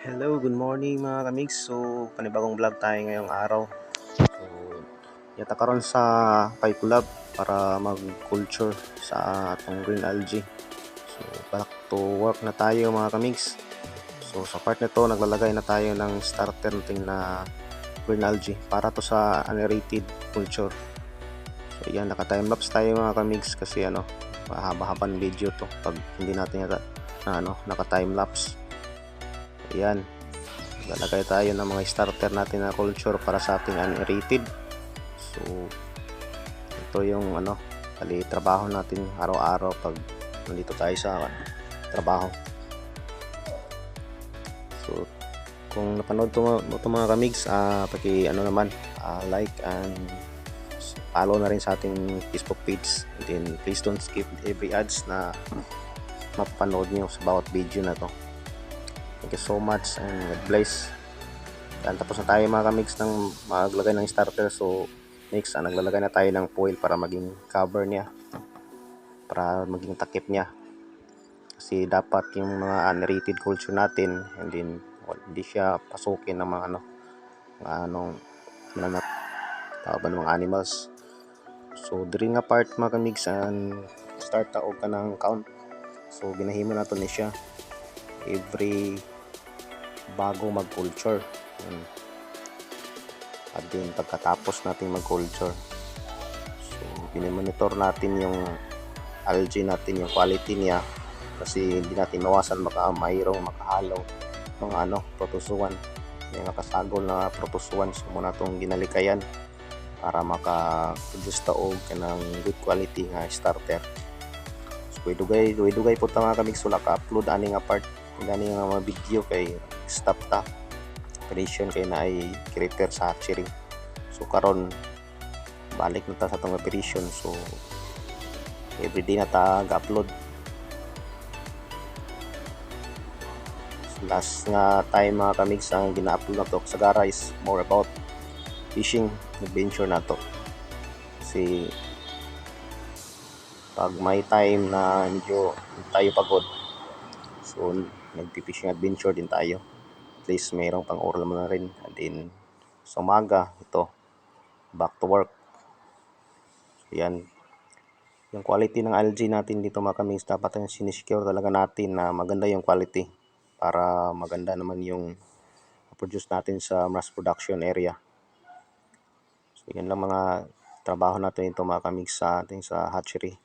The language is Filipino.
Hello, good morning mga kamigs. So, panibagong vlog tayo ngayong araw. So, yata karon sa Pipe Lab para mag-culture sa atong green algae. So, back to work na tayo mga kamigs. So, sa part nito, naglalagay na tayo ng starter natin na green algae para to sa unaerated culture. So, yan, naka-timelapse tayo mga kamigs kasi mahaba-habang video to pag hindi natin naka-timelapse. Ayan, lalagay tayo ng mga starter natin na culture para sa ating unaerated. So ito yung trabaho natin araw-araw pag nandito tayo sa trabaho. So kung napanood mo mga kamigs, like and follow na rin sa ating Facebook page, and then please don't skip every ads na mapapanood nyo sa bawat video na to. Thank you so much and God bless. Yan, tapos na tayo mga kamigs ng maglagay ng starter. So next, naglalagay na tayo ng foil para maging cover niya, para maging takip niya, kasi dapat yung mga unaerated culture natin hindi siya pasukin ng mga mga animals. So diri nga part mga kamigs, start taog ka ng count. So ginahimo nato ni siya every bago mag-culture, at din pagkatapos natin mag-culture. So binomonitor natin yung algae natin, yung quality niya, kasi hindi natin mawasan mayroong makahalaw mga protozoan, may makasagol na protozoan. So muna itong ginalikayan para maka-produce taog ng good quality nga starter. So dugay po ta mga kamig, sula ka-upload ani nga part, gani nga mga video kay stop ta operation kay na ay creator sa hatchery. So karon balik na ta sa tong operation. So everyday na ta ga-upload. Last nga time mga kamigs, ang gina-upload na to sa gara is more about fishing adventure na to, kasi pag may time na medyo tayo pagod, so nagpi-fishing adventure din tayo, at least mayroong pang oral mo na rin. And then sa umaga ito, back to work. So yan, yung quality ng algae natin dito mga kamigs, dapat yung sinisecure talaga natin na maganda yung quality para maganda naman yung produce natin sa mass production area. So yan lang mga trabaho natin ito mga kamigs sa ating sa hatchery.